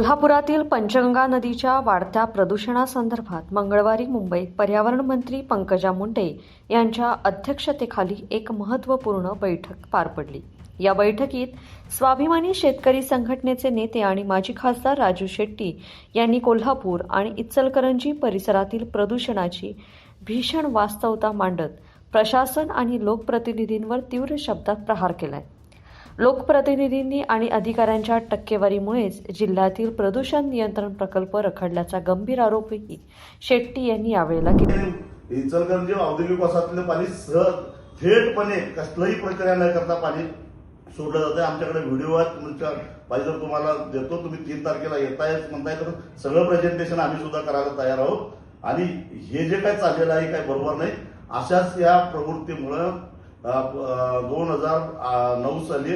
कोल्हापुरातील पंचगंगा नदीच्या वाढत्या प्रदूषणासंदर्भात मंगळवारी मुंबईत पर्यावरण मंत्री पंकजा मुंडे यांच्या अध्यक्षतेखाली एक महत्त्वपूर्ण बैठक पार पडली। या बैठकीत स्वाभिमानी शेतकरी संघटनेचे नेते आणि माजी खासदार राजू शेट्टी यांनी कोल्हापूर आणि इचलकरंजी परिसरातील प्रदूषणाची भीषण वास्तवता मांडत प्रशासन आणि लोकप्रतिनिधींवर तीव्र शब्दात प्रहार केलाय। लोकप्रतिनिधींनी आणि अधिकाऱ्यांच्या टक्केवारीमुळेच जिल्ह्यातील प्रदूषण नियंत्रण प्रकल्प रखडल्याचा गंभीर आरोपही शेट्टी यांनी यावेळेला केला। इचलकरंजी औद्योगिक वसाहतीतले पाणी थेटपणे कसलीही प्रक्रिया न करता पाणी सोडलं जातं। आमच्याकडे व्हिडिओ आहेत, तुमच्या पाहिजे तर तुम्हाला देतो। तुम्ही 3 तारखेला येताय म्हणताय तर सगळं प्रेझेंटेशन आम्ही सुद्धा करायला तयार आहोत। आणि हे जे काय चाललेलं आहे काय बरोबर नाही। अशाच या प्रवृत्तीमुळे 2009 साली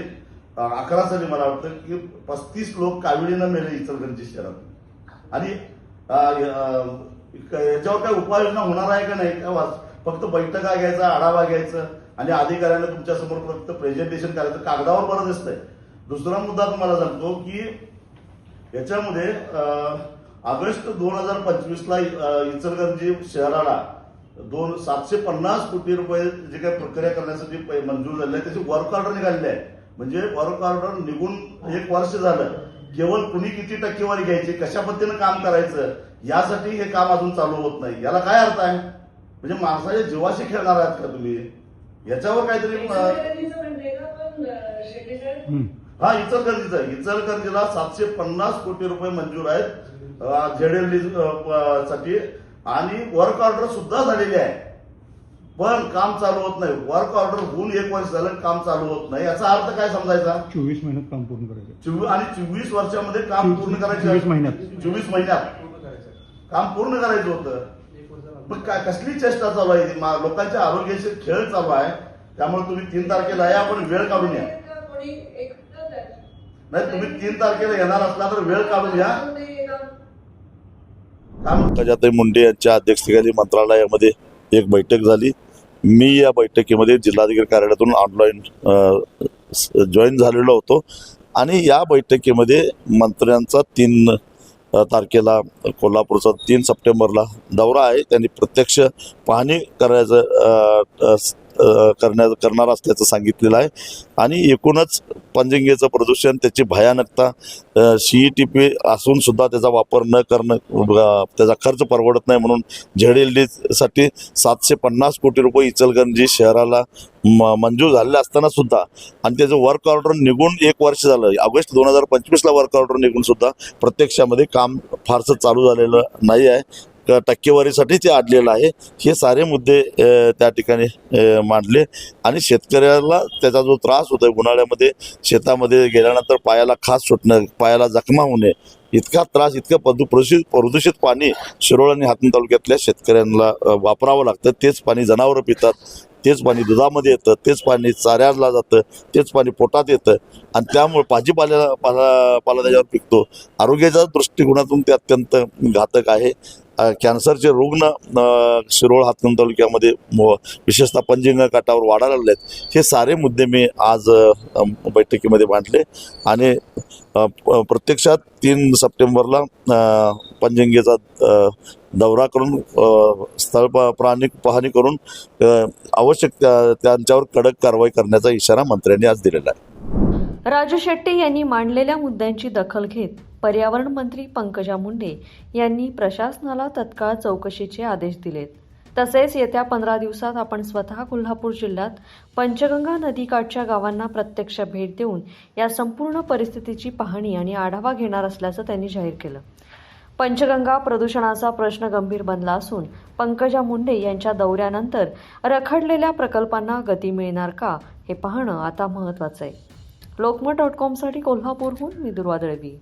11 साली मला वाटतं की 35 लोक काविळीनं मेले इचलकरंजी शहरात। आणि याच्यावर काय उपाययोजना होणार आहे का नाही, फक्त बैठका घ्यायचा, आढावा घ्यायचा आणि अधिकाऱ्यांना तुमच्या समोर फक्त प्रेझेंटेशन करायचं, कागदावर बरं दिसतंय। दुसरा मुद्दा तुम्हाला सांगतो की याच्यामध्ये ऑगस्ट 2025 ला इचलकरंजी शहराला 750 कोटी रुपये जे काही प्रक्रिया करण्यासाठी मंजूर झाले आहे त्याची वर्क ऑर्डर निघालेली आहे। म्हणजे वर्क ऑर्डर निघून 1 वर्ष झालं। केवळ कुणी किती टक्केवारी घ्यायची, कशा पद्धतीनं काम करायचं यासाठी हे काम अजून चालू होत नाही। याला काय अर्थ आहे? म्हणजे माणसाच्या जीवाशी खेळणार आहात का तुम्ही? याच्यावर काहीतरी इचलकरंजीला 750 कोटी रुपये मंजूर आहेत झेडएलडी साठी आणि वर्क ऑर्डर सुद्धा झालेली आहे, पण काम चालू होत नाही। वर्क ऑर्डर होऊन 1 वर्ष झालं, काम चालू होत नाही। याचा अर्थ काय समजायचा? 24 महिन्यात काम पूर्ण करायचं आणि 24 वर्षामध्ये काम पूर्ण करायचं। 24 महिन्यात काम पूर्ण करायचं होतं। मग काय कसली चेष्टा चालू आहे? लोकांच्या आरोग्याचे खेळ चालू आहे। त्यामुळे तुम्ही 3 तारखेला या, पण वेळ काढून या। नाही, तुम्ही 3 तारखेला येणार असला तर वेळ काढून या। पंकजाताई मुंडे यांच्या अध्यक्षतेखाली मंत्रालयामध्ये एक बैठक झाली। मी या बैठकीमध्ये जिल्हाधिकारी कार्यालयातून ऑनलाईन जॉईन झालेलो होतो आणि या बैठकीमध्ये मंत्र्यांचा 3 तारखेला कोल्हापूरचा 3 सप्टेंबरला दौरा आहे। त्यांनी प्रत्यक्ष पाहणी करणार असल्याचं सांगितलेलं आहे। आणि एकूणच पंचगंगेचं प्रदूषण, त्याची भयानकता, CETP असून सुद्धा त्याचा वापर न करणं, त्याचा खर्च परवडत नाही म्हणून झेडएलडी साठी 750 कोटी रुपये इचलकरंजी शहराला मंजूर झालेले असताना सुद्धा आणि त्याचं वर्क ऑर्डर निघून 1 वर्ष झालं। ऑगस्ट 2025 ला वर्क ऑर्डर निघून सुद्धा प्रत्यक्षामध्ये काम फारसं चालू झालेलं नाही आहे। टक्केवारीसाठी ते अडलेलं आहे। हे सारे मुद्दे त्या ठिकाणी मांडले आणि शेतकऱ्याला त्याचा जो त्रास होतोय, उन्हाळ्यामध्ये शेतामध्ये गेल्यानंतर पायाला खाज सुटणं, पायाला जखमा होणे, इतका त्रास, इतकं प्रदूषित पाणी शिरोळ आणि हातन तालुक्यातल्या शेतकऱ्यांना वापरावं लागतं। तेच पाणी जनावरं पितात, तेच पाणी दुधामध्ये येतं, तेच पाणी चाऱ्याला जातं, तेच पाणी पोटात येतं आणि त्यामुळे पाला त्याच्यावर पिकतो। आरोग्याच्या दृष्टिकोनातून ते अत्यंत घातक आहे। कॅन्सरचे रुग्ण शिरोळ हातकणंगले तालुक्यामध्ये विशेषतः पंचगंगा काठावर वाढायला लागले आहेत। हे सारे मुद्दे मी आज बैठकीमध्ये मांडले आणि प्रत्यक्षात 3 सप्टेंबरला पंचगंगेचा दौरा करून स्थळ पाहणी करून आवश्यक त्यांच्यावर कडक कारवाई करण्याचा इशारा मंत्र्यांनी आज दिलेला आहे। राजू शेट्टी यांनी मांडलेल्या मुद्द्यांची दखल घेत पर्यावरण मंत्री पंकजा मुंडे यांनी प्रशासनाला तत्काळ चौकशीचे आदेश दिलेत। तसेच येत्या 15 दिवसात आपण स्वतः कोल्हापूर जिल्ह्यात पंचगंगा नदीकाठच्या गावांना प्रत्यक्ष भेट देऊन या संपूर्ण परिस्थितीची पाहणी आणि आढावा घेणार असल्याचं त्यांनी जाहीर केलं। पंचगंगा प्रदूषणाचा प्रश्न गंभीर बनला असून पंकजा मुंडे यांच्या दौऱ्यानंतर रखडलेल्या प्रकल्पांना गती मिळणार का हे पाहणं आता महत्त्वाचं आहे। लोकमत.com साठी कोल्हापूरहून मी दुर्वा दळवी।